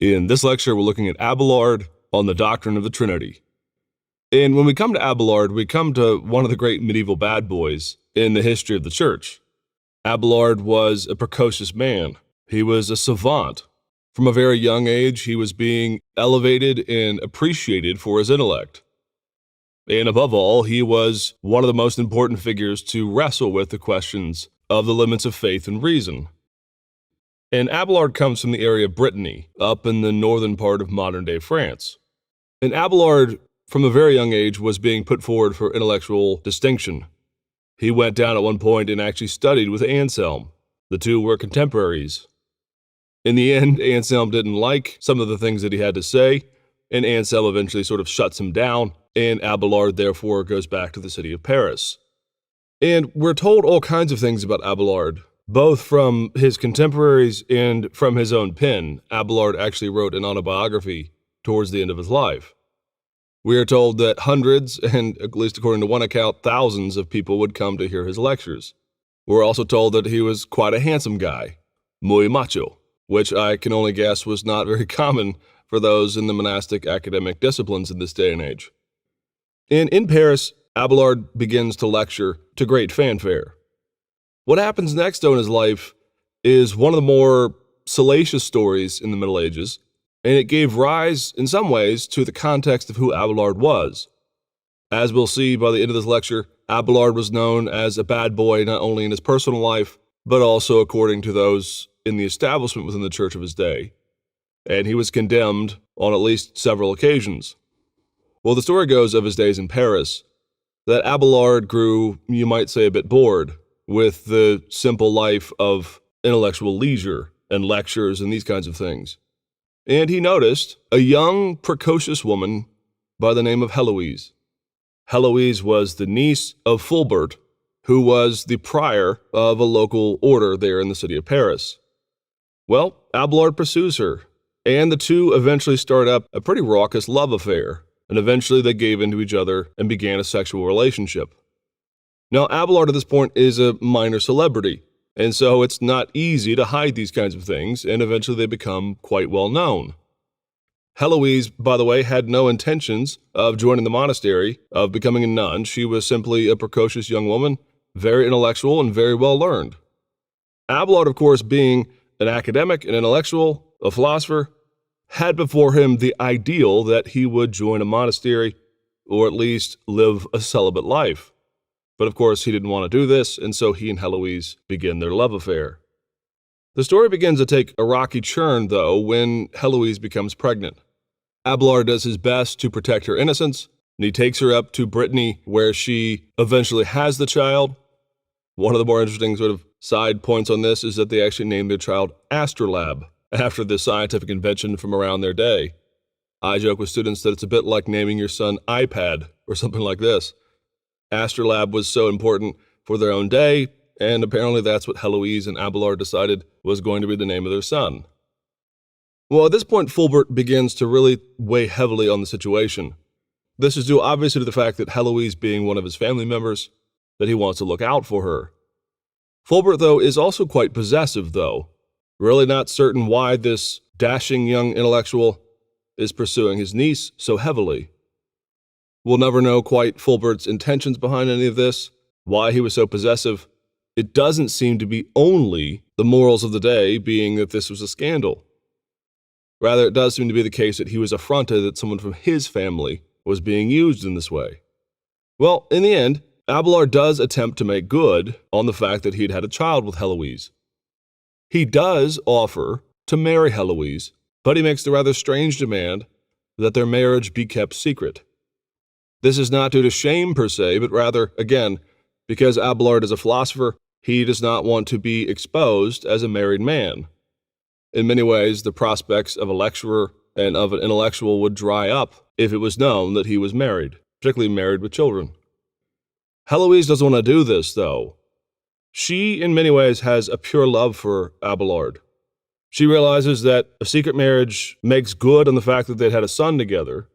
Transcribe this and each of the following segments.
In this lecture, we're looking at Abelard on the doctrine of the Trinity. And when we come to Abelard, we come to one of the great medieval bad boys in the history of the church. Abelard was a precocious man. He was a savant. From a very young age, he was being elevated and appreciated for his intellect. And above all, he was one of the most important figures to wrestle with the questions of the limits of faith and reason. And Abelard comes from the area of Brittany, up in the northern part of modern-day France. And Abelard, from a very young age, was being put forward for intellectual distinction. He went down at one point and actually studied with Anselm. The two were contemporaries. In the end, Anselm didn't like some of the things that he had to say, and Anselm eventually sort of shuts him down, and Abelard therefore goes back to the city of Paris. And we're told all kinds of things about Abelard, both from his contemporaries and from his own pen. Abelard actually wrote an autobiography towards the end of his life. We are told that hundreds, and at least according to one account, thousands of people would come to hear his lectures. We're also told that he was quite a handsome guy, muy macho, which I can only guess was not very common for those in the monastic academic disciplines in this day and age. And in Paris, Abelard begins to lecture to great fanfare. What happens next, though, in his life is one of the more salacious stories in the Middle Ages, and it gave rise, in some ways, to the context of who Abelard was. As we'll see by the end of this lecture, Abelard was known as a bad boy not only in his personal life, but also according to those in the establishment within the church of his day. And he was condemned on at least several occasions. Well, the story goes of his days in Paris that Abelard grew, you might say, a bit bored with the simple life of intellectual leisure and lectures and these kinds of things. And he noticed a young, precocious woman by the name of Heloise. Heloise was the niece of Fulbert, who was the prior of a local order there in the city of Paris. Well, Abelard pursues her, and the two eventually start up a pretty raucous love affair, and eventually they gave into each other and began a sexual relationship. Now, Abelard at this point is a minor celebrity, and so it's not easy to hide these kinds of things, and eventually they become quite well known. Heloise, by the way, had no intentions of joining the monastery, of becoming a nun. She was simply a precocious young woman, very intellectual and very well learned. Abelard, of course, being an academic, an intellectual, a philosopher, had before him the ideal that he would join a monastery, or at least live a celibate life. But of course, he didn't want to do this, and so he and Heloise begin their love affair. The story begins to take a rocky turn, though, when Heloise becomes pregnant. Abelard does his best to protect her innocence, and he takes her up to Brittany, where she eventually has the child. One of the more interesting sort of side points on this is that they actually named their child Astrolabe, after the scientific invention from around their day. I joke with students that it's a bit like naming your son iPad, or something like this. Astrolabe was so important for their own day, and apparently that's what Heloise and Abelard decided was going to be the name of their son. Well, at this point, Fulbert begins to really weigh heavily on the situation. This is due obviously to the fact that Heloise being one of his family members, that he wants to look out for her. Fulbert, though, is also quite possessive, though, really not certain why this dashing young intellectual is pursuing his niece so heavily. We'll never know quite Fulbert's intentions behind any of this, why he was so possessive. It doesn't seem to be only the morals of the day being that this was a scandal. Rather, it does seem to be the case that he was affronted that someone from his family was being used in this way. Well, in the end, Abelard does attempt to make good on the fact that he'd had a child with Heloise. He does offer to marry Heloise, but he makes the rather strange demand that their marriage be kept secret. This is not due to shame per se, but rather, again, because Abelard is a philosopher, he does not want to be exposed as a married man. In many ways, the prospects of a lecturer and of an intellectual would dry up if it was known that he was married, particularly married with children. Heloise doesn't want to do this, though. She, in many ways, has a pure love for Abelard. She realizes that a secret marriage makes good on the fact that they'd had a son together,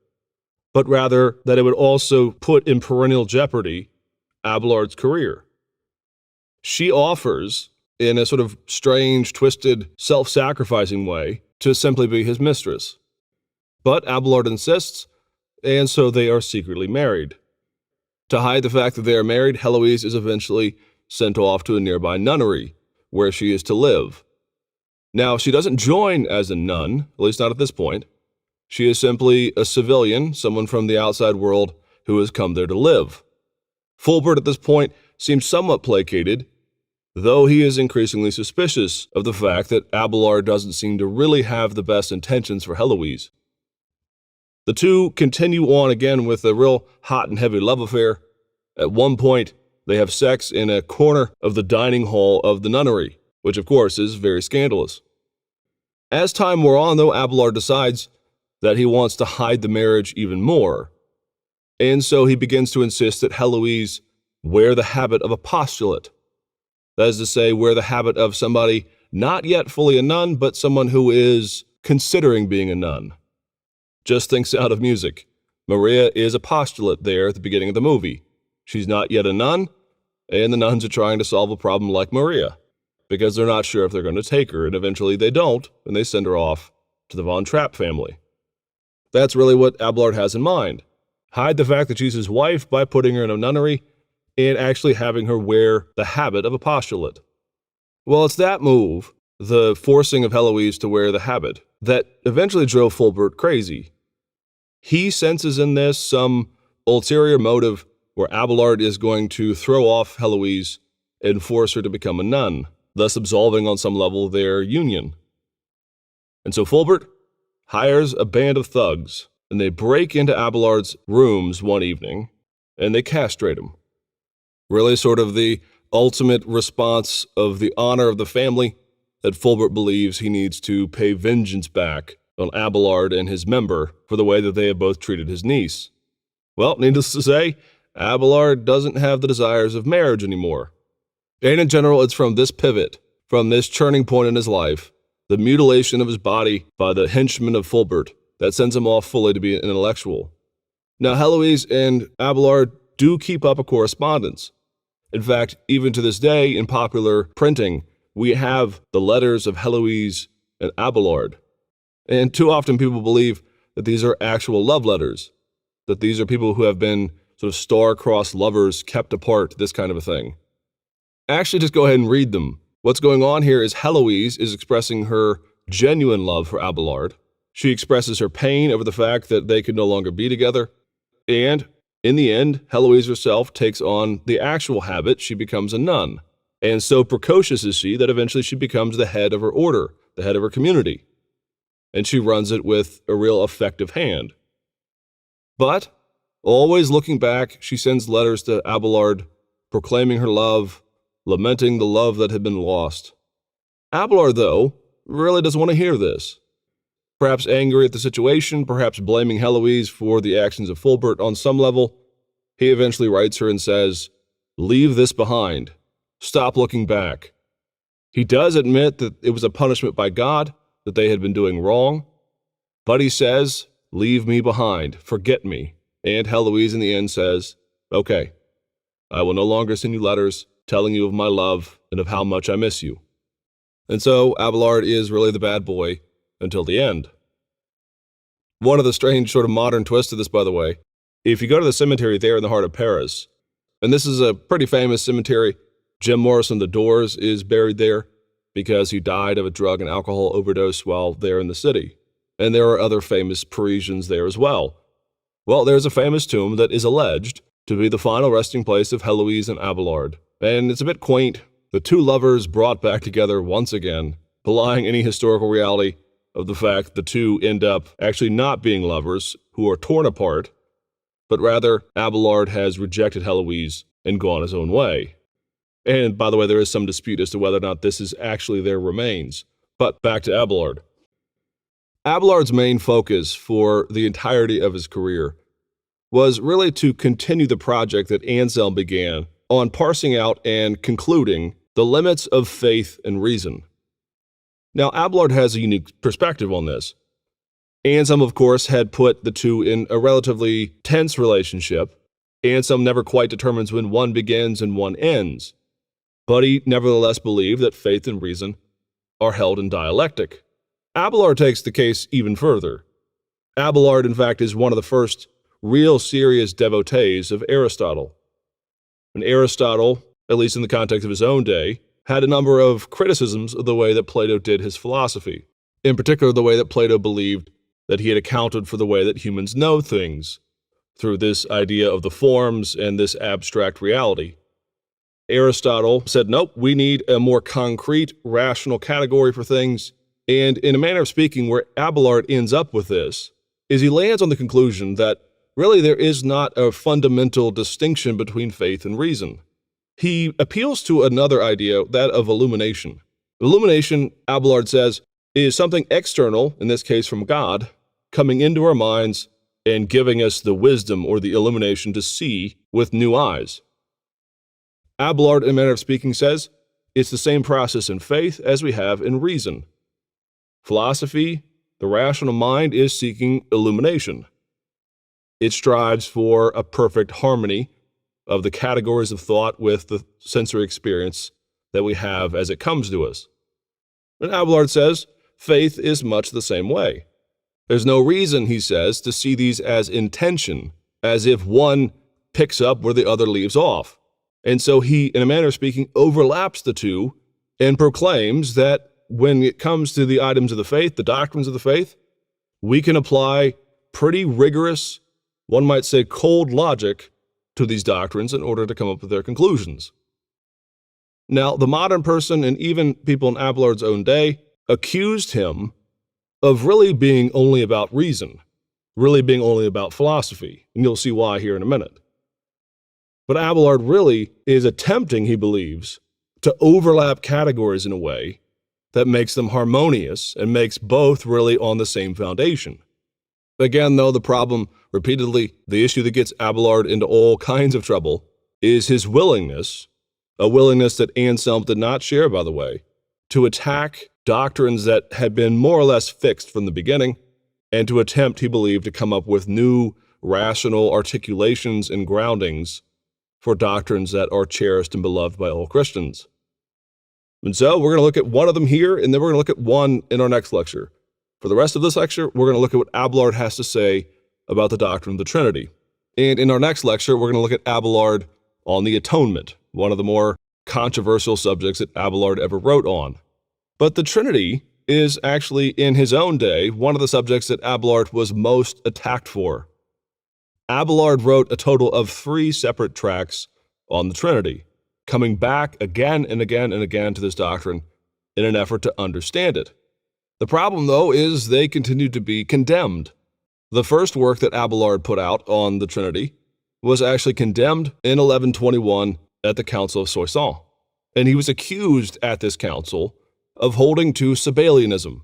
but rather that it would also put in perennial jeopardy Abelard's career. She offers, in a sort of strange, twisted, self-sacrificing way, to simply be his mistress. But Abelard insists, and so they are secretly married. To hide the fact that they are married, Heloise is eventually sent off to a nearby nunnery, where she is to live. Now, she doesn't join as a nun, at least not at this point. She is simply a civilian, someone from the outside world who has come there to live. Fulbert at this point seems somewhat placated, though he is increasingly suspicious of the fact that Abelard doesn't seem to really have the best intentions for Heloise. The two continue on again with a real hot and heavy love affair. At one point, they have sex in a corner of the dining hall of the nunnery, which of course is very scandalous. As time wore on, though, Abelard decides that he wants to hide the marriage even more, and so he begins to insist that Heloise wear the habit of a postulate. That is to say, wear the habit of somebody not yet fully a nun, but someone who is considering being a nun. Just think Sound of Music. Maria is a postulate there at the beginning of the movie. She's not yet a nun, and the nuns are trying to solve a problem like Maria, because they're not sure if they're going to take her, and eventually they don't, and they send her off to the Von Trapp family. That's really what Abelard has in mind. Hide the fact that she's his wife by putting her in a nunnery and actually having her wear the habit of a postulate. Well, it's that move, the forcing of Heloise to wear the habit, that eventually drove Fulbert crazy. He senses in this some ulterior motive where Abelard is going to throw off Heloise and force her to become a nun, thus absolving on some level their union. And so Fulbert hires a band of thugs, and they break into Abelard's rooms one evening, and they castrate him. Really sort of the ultimate response of the honor of the family that Fulbert believes he needs to pay vengeance back on Abelard and his member for the way that they have both treated his niece. Well, needless to say, Abelard doesn't have the desires of marriage anymore. And in general, it's from this pivot, from this turning point in his life, the mutilation of his body by the henchmen of Fulbert, that sends him off fully to be an intellectual. Now, Heloise and Abelard do keep up a correspondence. In fact, even to this day, in popular printing, we have the letters of Heloise and Abelard. And too often people believe that these are actual love letters, that these are people who have been sort of star-crossed lovers kept apart, this kind of a thing. Actually, just go ahead and read them. What's going on here is Heloise is expressing her genuine love for Abelard. She expresses her pain over the fact that they could no longer be together. And in the end, Heloise herself takes on the actual habit. She becomes a nun. And so precocious is she that eventually she becomes the head of her order, the head of her community. And she runs it with a real effective hand. But, always looking back, she sends letters to Abelard, proclaiming her love, lamenting the love that had been lost. Abelard, though, really doesn't want to hear this. Perhaps angry at the situation, perhaps blaming Heloise for the actions of Fulbert on some level, he eventually writes her and says, "Leave this behind. Stop looking back." He does admit that it was a punishment by God, that they had been doing wrong, but he says, "Leave me behind, forget me." And Heloise in the end says, "Okay, I will no longer send you letters telling you of my love and of how much I miss you." And so Abelard is really the bad boy until the end. One of the strange sort of modern twists to this, by the way, if you go to the cemetery there in the heart of Paris, and this is a pretty famous cemetery, Jim Morrison, The Doors, is buried there because he died of a drug and alcohol overdose while there in the city. And there are other famous Parisians there as well. Well, there's a famous tomb that is alleged to be the final resting place of Heloise and Abelard. And it's a bit quaint, the two lovers brought back together once again, belying any historical reality of the fact the two end up actually not being lovers who are torn apart, but rather Abelard has rejected Heloise and gone his own way. And by the way, there is some dispute as to whether or not this is actually their remains. But back to Abelard. Abelard's main focus for the entirety of his career was really to continue the project that Anselm began on parsing out and concluding the limits of faith and reason. Now, Abelard has a unique perspective on this. Anselm, of course, had put the two in a relatively tense relationship. Anselm never quite determines when one begins and one ends, but he nevertheless believed that faith and reason are held in dialectic. Abelard takes the case even further. Abelard, in fact, is one of the first real serious devotees of Aristotle. And Aristotle, at least in the context of his own day, had a number of criticisms of the way that Plato did his philosophy. In particular, the way that Plato believed that he had accounted for the way that humans know things through this idea of the forms and this abstract reality. Aristotle said, nope, we need a more concrete, rational category for things. And in a manner of speaking, where Abelard ends up with this is he lands on the conclusion that really there is not a fundamental distinction between faith and reason. He appeals to another idea, that of illumination. Illumination, Abelard says, is something external, in this case from God, coming into our minds and giving us the wisdom or the illumination to see with new eyes. Abelard, in a manner of speaking, says it's the same process in faith as we have in reason. Philosophy, the rational mind, is seeking illumination. It strives for a perfect harmony of the categories of thought with the sensory experience that we have as it comes to us. And Abelard says faith is much the same way. There's no reason, he says, to see these as in tension, as if one picks up where the other leaves off. And so he, in a manner of speaking, overlaps the two and proclaims that when it comes to the items of the faith, the doctrines of the faith, we can apply pretty rigorous, one might say cold logic to these doctrines in order to come up with their conclusions. Now, the modern person, and even people in Abelard's own day, accused him of really being only about reason, really being only about philosophy, and you'll see why here in a minute. But Abelard really is attempting, he believes, to overlap categories in a way that makes them harmonious and makes both really on the same foundation. Again, though, the problem, repeatedly, the issue that gets Abelard into all kinds of trouble is his willingness, a willingness that Anselm did not share, by the way, to attack doctrines that had been more or less fixed from the beginning, and to attempt, he believed, to come up with new rational articulations and groundings for doctrines that are cherished and beloved by all Christians. And so we're going to look at one of them here, and then we're going to look at one in our next lecture. For the rest of this lecture, we're going to look at what Abelard has to say about the doctrine of the Trinity. And in our next lecture, we're going to look at Abelard on the atonement, one of the more controversial subjects that Abelard ever wrote on. But the Trinity is actually, in his own day, one of the subjects that Abelard was most attacked for. Abelard wrote a total of 3 separate tracts on the Trinity, coming back again and again and again to this doctrine in an effort to understand it. The problem, though, is they continued to be condemned. The first work that Abelard put out on the Trinity was actually condemned in 1121 at the Council of Soissons, and he was accused at this council of holding to Sabellianism,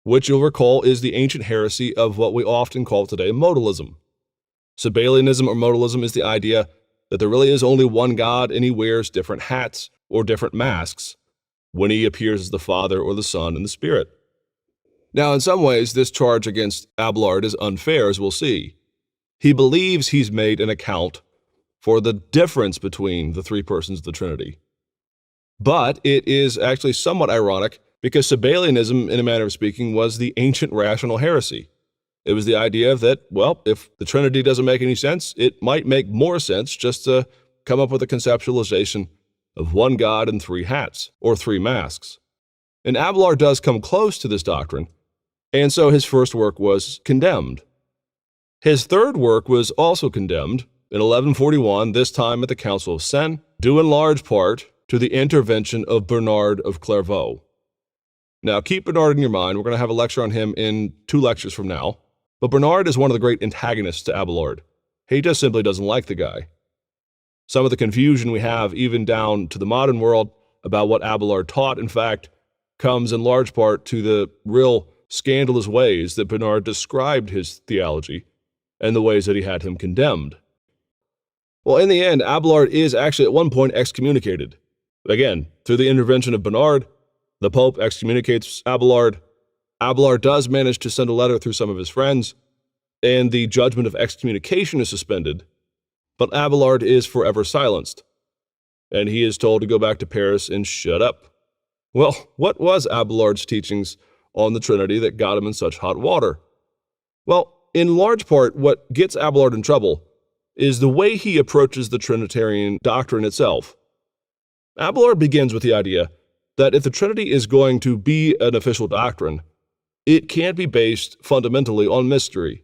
which you'll recall is the ancient heresy of what we often call today modalism. Sabellianism or modalism is the idea that there really is only one God and he wears different hats or different masks when he appears as the Father or the Son and the Spirit. Now, in some ways, this charge against Abelard is unfair, as we'll see. He believes he's made an account for the difference between the 3 persons of the Trinity. But it is actually somewhat ironic because Sabellianism, in a manner of speaking, was the ancient rational heresy. It was the idea that, well, if the Trinity doesn't make any sense, it might make more sense just to come up with a conceptualization of one God and 3 hats, or 3 masks. And Abelard does come close to this doctrine, and so his first work was condemned. His third work was also condemned in 1141, this time at the Council of Sens, due in large part to the intervention of Bernard of Clairvaux. Now, keep Bernard in your mind. We're going to have a lecture on him in 2 lectures from now. But Bernard is one of the great antagonists to Abelard. He just simply doesn't like the guy. Some of the confusion we have, even down to the modern world, about what Abelard taught, in fact, comes in large part to the real scandalous ways that Bernard described his theology and the ways that he had him condemned. Well, in the end, Abelard is actually at one point excommunicated. Again, through the intervention of Bernard, the Pope excommunicates Abelard. Abelard does manage to send a letter through some of his friends, and the judgment of excommunication is suspended, but Abelard is forever silenced, and he is told to go back to Paris and shut up. Well, what was Abelard's teachings on the Trinity that got him in such hot water? Well, in large part, what gets Abelard in trouble is the way he approaches the Trinitarian doctrine itself. Abelard begins with the idea that if the Trinity is going to be an official doctrine, it can't be based fundamentally on mystery.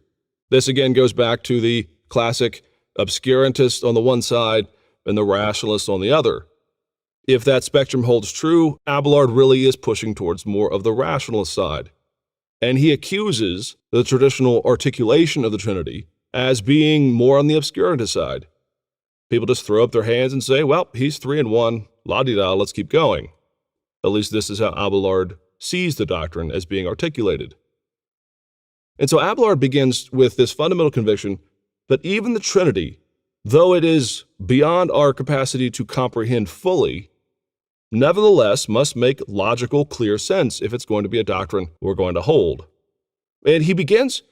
This again goes back to the classic obscurantist on the one side and the rationalist on the other. If that spectrum holds true, Abelard really is pushing towards more of the rationalist side. And he accuses the traditional articulation of the Trinity as being more on the obscurantist side. People just throw up their hands and say, well, he's 3 in 1, la-di-da, let's keep going. At least this is how Abelard sees the doctrine as being articulated. And so Abelard begins with this fundamental conviction that even the Trinity, though it is beyond our capacity to comprehend fully, nevertheless must make logical, clear sense if it's going to be a doctrine we're going to hold. And he begins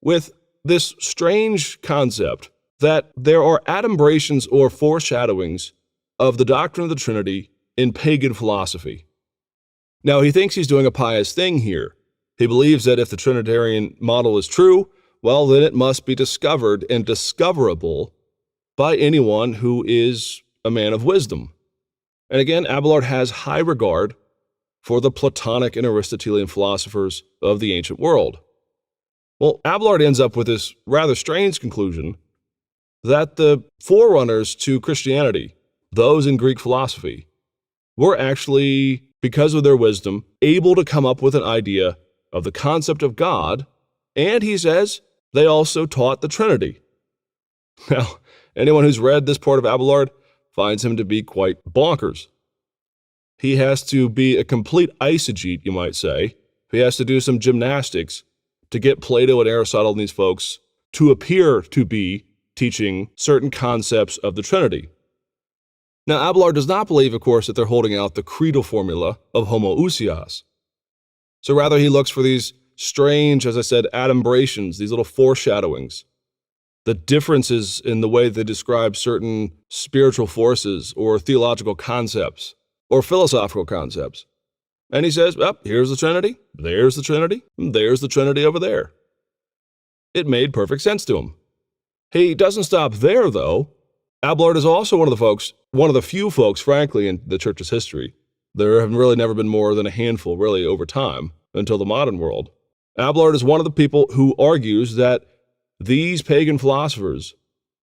with this strange concept that there are adumbrations or foreshadowings of the doctrine of the Trinity in pagan philosophy. Now, he thinks he's doing a pious thing here. He believes that if the Trinitarian model is true, well, then it must be discovered and discoverable by anyone who is a man of wisdom. And again, Abelard has high regard for the Platonic and Aristotelian philosophers of the ancient world. Well, Abelard ends up with this rather strange conclusion that the forerunners to Christianity, those in Greek philosophy, were actually, because of their wisdom, able to come up with an idea of the concept of God, and he says they also taught the Trinity. Now, anyone who's read this part of Abelard finds him to be quite bonkers. He has to be a complete eisegete, you might say. He has to do some gymnastics to get Plato and Aristotle and these folks to appear to be teaching certain concepts of the Trinity. Now, Abelard does not believe, of course, that they're holding out the creedal formula of homoousios. So rather, he looks for these strange, as I said, adumbrations, these little foreshadowings, the differences in the way they describe certain spiritual forces or theological concepts or philosophical concepts. And he says, well, here's the Trinity, there's the Trinity, and there's the Trinity over there. It made perfect sense to him. He doesn't stop there, though. Abelard is also one of the few folks, frankly, in the church's history. There have really never been more than a handful, really, over time, until the modern world. Abelard is one of the people who argues that these pagan philosophers,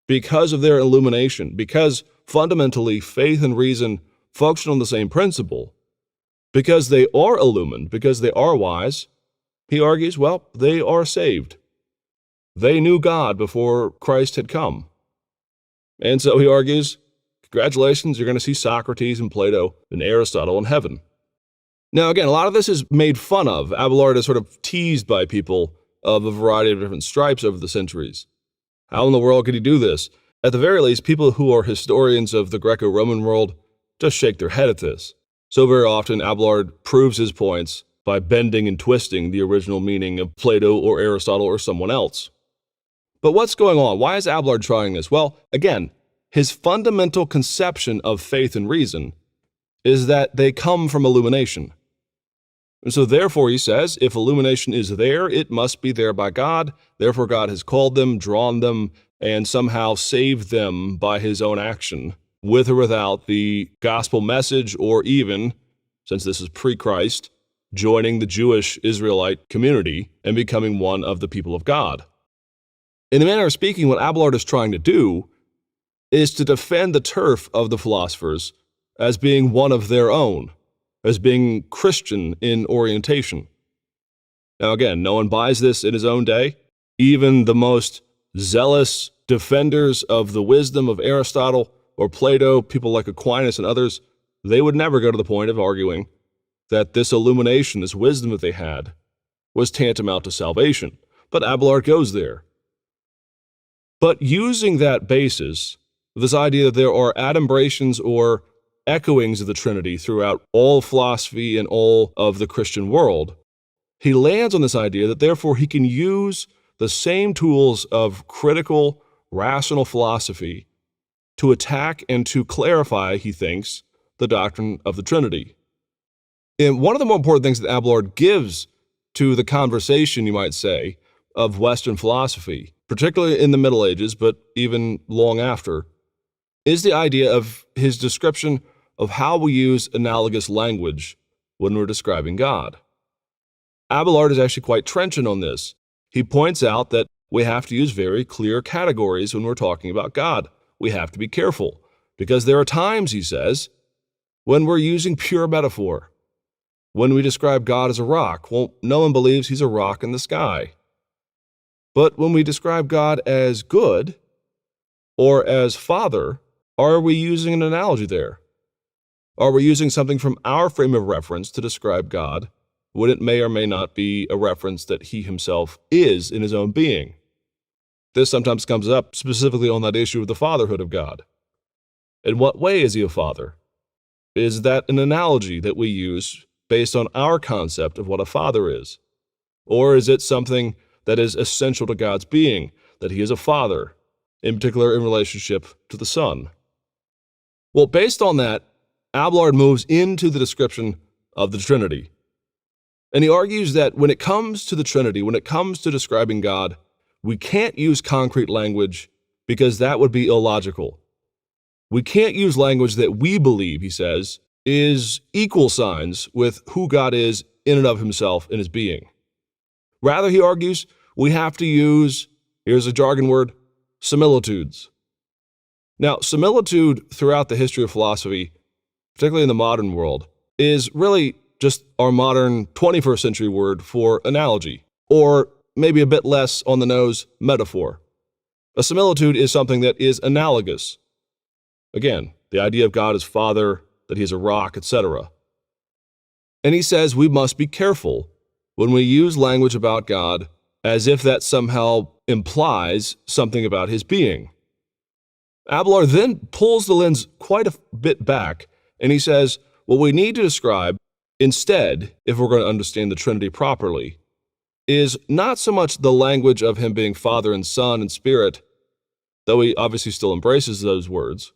because of their illumination, because fundamentally faith and reason function on the same principle, because they are illumined, because they are wise, he argues, well, they are saved. They knew God before Christ had come. And so he argues, congratulations, you're going to see Socrates and Plato and Aristotle in heaven. Now, again, a lot of this is made fun of. Abelard is sort of teased by people of a variety of different stripes over the centuries. How in the world could he do this? At the very least, people who are historians of the Greco-Roman world just shake their head at this. So very often, Abelard proves his points by bending and twisting the original meaning of Plato or Aristotle or someone else. But what's going on? Why is Abelard trying this? Well, again, his fundamental conception of faith and reason is that they come from illumination. And so therefore, he says, if illumination is there, it must be there by God. Therefore, God has called them, drawn them, and somehow saved them by his own action, with or without the gospel message, or even, since this is pre-Christ, joining the Jewish Israelite community and becoming one of the people of God. In the manner of speaking, what Abelard is trying to do is to defend the turf of the philosophers as being one of their own, as being Christian in orientation. Now again, no one buys this in his own day. Even the most zealous defenders of the wisdom of Aristotle or Plato, people like Aquinas and others, they would never go to the point of arguing that this illumination, this wisdom that they had, was tantamount to salvation. But Abelard goes there. But using that basis, this idea that there are adumbrations or echoings of the Trinity throughout all philosophy and all of the Christian world, he lands on this idea that therefore he can use the same tools of critical, rational philosophy to attack and to clarify, he thinks, the doctrine of the Trinity. And one of the more important things that Abelard gives to the conversation, you might say, of Western philosophy, particularly in the Middle Ages, but even long after, is the idea of his description of how we use analogous language when we're describing God. Abelard is actually quite trenchant on this. He points out that we have to use very clear categories when we're talking about God. We have to be careful, because there are times, he says, when we're using pure metaphor. When we describe God as a rock, well, no one believes he's a rock in the sky. But when we describe God as good or as Father, are we using an analogy there? Are we using something from our frame of reference to describe God when it may or may not be a reference that he himself is in his own being? This sometimes comes up specifically on that issue of the fatherhood of God. In what way is he a father? Is that an analogy that we use based on our concept of what a father is? Or is it something that is essential to God's being, that he is a father, in particular in relationship to the Son? Well, based on that, Abelard moves into the description of the Trinity. And he argues that when it comes to the Trinity, when it comes to describing God, we can't use concrete language because that would be illogical. We can't use language that we believe, he says, is equal signs with who God is in and of himself in his being. Rather, he argues, we have to use, here's a jargon word, similitudes. Now, similitude throughout the history of philosophy, particularly in the modern world, is really just our modern 21st century word for analogy, or maybe a bit less on the nose, metaphor. A similitude is something that is analogous. Again, the idea of God as Father, that he is a rock, etc. And he says we must be careful when we use language about God as if that somehow implies something about his being. Abelard then pulls the lens quite a bit back, and he says, what we need to describe instead, if we're going to understand the Trinity properly, is not so much the language of him being Father and Son and Spirit, though he obviously still embraces those words,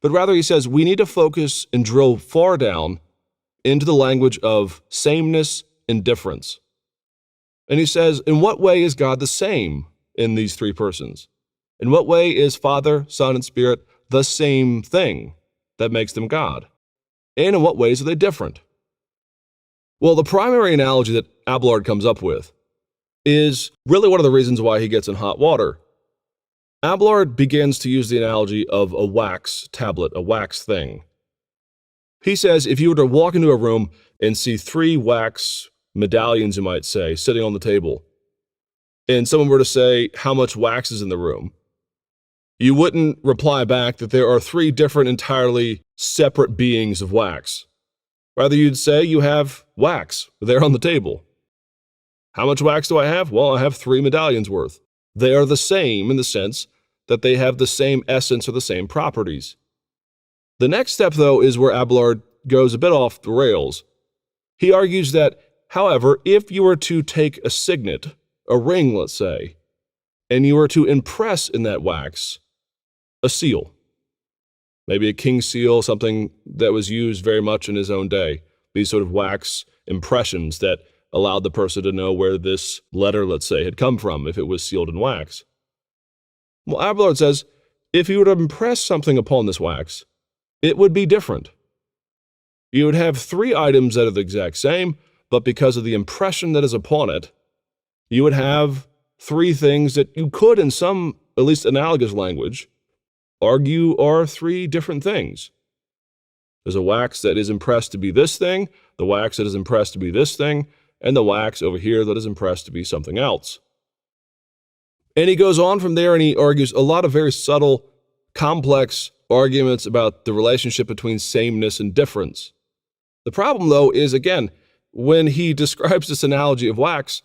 but rather he says we need to focus and drill far down into the language of sameness and difference. And he says, in what way is God the same in these three persons? In what way is Father, Son, and Spirit the same thing that makes them God? And in what ways are they different? Well, the primary analogy that Abelard comes up with is really one of the reasons why he gets in hot water. Abelard begins to use the analogy of a wax tablet, a wax thing. He says if you were to walk into a room and see three wax medallions, you might say, sitting on the table, and someone were to say how much wax is in the room, you wouldn't reply back that there are three different entirely separate beings of wax. Rather, you'd say you have wax there on the table. How much wax do I have? Well, I have 3 medallions worth. They are the same in the sense that they have the same essence or the same properties. The next step, though, is where Abelard goes a bit off the rails. He argues that, however, if you were to take a signet, a ring, let's say, and you were to impress in that wax a seal, maybe a king seal, something that was used very much in his own day, these sort of wax impressions that allowed the person to know where this letter, let's say, had come from if it was sealed in wax. Well, Abelard says, if you were to impress something upon this wax, it would be different. You would have 3 items that are the exact same, but because of the impression that is upon it, you would have 3 things that you could, in some, at least analogous language, argue are 3 different things. There's a wax that is impressed to be this thing, the wax that is impressed to be this thing, and the wax over here that is impressed to be something else. And he goes on from there and he argues a lot of very subtle, complex arguments about the relationship between sameness and difference. The problem, though, is, again, when he describes this analogy of wax,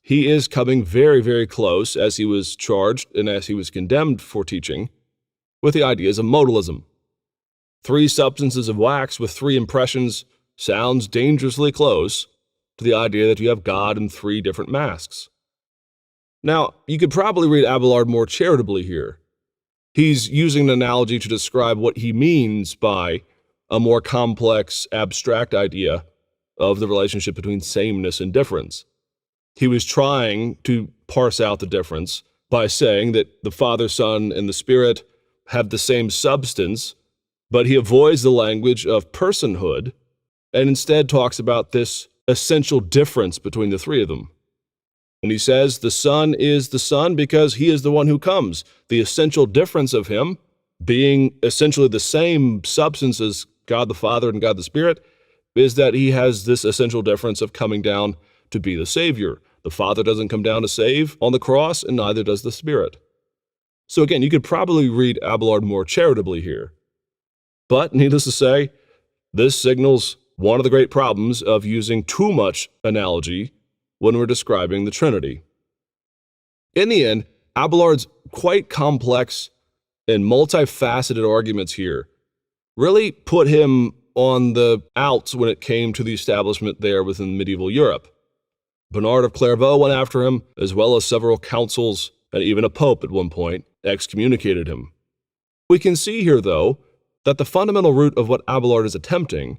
he is coming very, very close, as he was charged and as he was condemned for teaching, with the ideas of modalism. 3 substances of wax with 3 impressions sounds dangerously close to the idea that you have God in 3 different masks. Now, you could probably read Abelard more charitably here. He's using an analogy to describe what he means by a more complex, abstract idea of the relationship between sameness and difference. He was trying to parse out the difference by saying that the Father, Son, and the Spirit have the same substance, but he avoids the language of personhood and instead talks about this essential difference between the three of them. And he says the Son is the Son because he is the one who comes. The essential difference of him, being essentially the same substance as God the Father and God the Spirit, is that he has this essential difference of coming down to be the Savior. The Father doesn't come down to save on the cross, and neither does the Spirit. So again, you could probably read Abelard more charitably here. But needless to say, this signals one of the great problems of using too much analogy when we're describing the Trinity. In the end, Abelard's quite complex and multifaceted arguments here really put him on the outs when it came to the establishment there within medieval Europe. Bernard of Clairvaux went after him, as well as several councils, and even a pope at one point excommunicated him. We can see here, though, that the fundamental root of what Abelard is attempting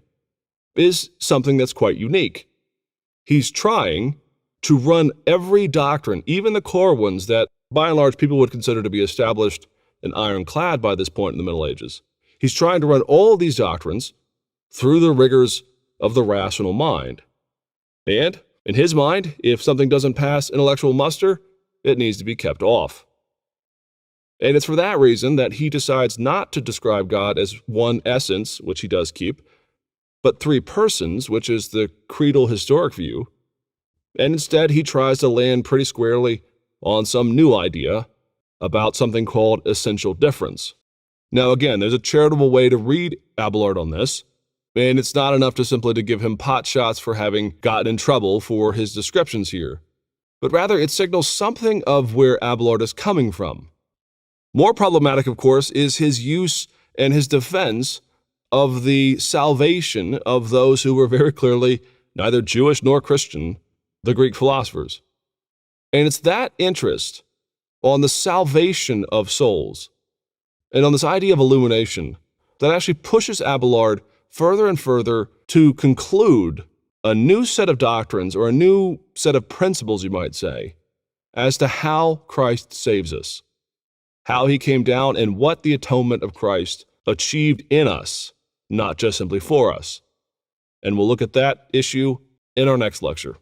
is something that's quite unique. He's trying to run every doctrine, even the core ones that, by and large, people would consider to be established and ironclad by this point in the Middle Ages. He's trying to run all of these doctrines through the rigors of the rational mind. And, in his mind, if something doesn't pass intellectual muster, it needs to be kept off. And it's for that reason that he decides not to describe God as one essence, which he does keep, but three persons, which is the creedal historic view, and instead he tries to land pretty squarely on some new idea about something called essential difference. Now again, there's a charitable way to read Abelard on this, and it's not enough to simply to give him pot shots for having gotten in trouble for his descriptions here, but rather it signals something of where Abelard is coming from. More problematic, of course, is his use and his defense of the salvation of those who were very clearly neither Jewish nor Christian, the Greek philosophers. And it's that interest on the salvation of souls and on this idea of illumination that actually pushes Abelard further and further to conclude a new set of doctrines, or a new set of principles, you might say, as to how Christ saves us, how he came down, and what the atonement of Christ achieved in us, not just simply for us. And we'll look at that issue in our next lecture.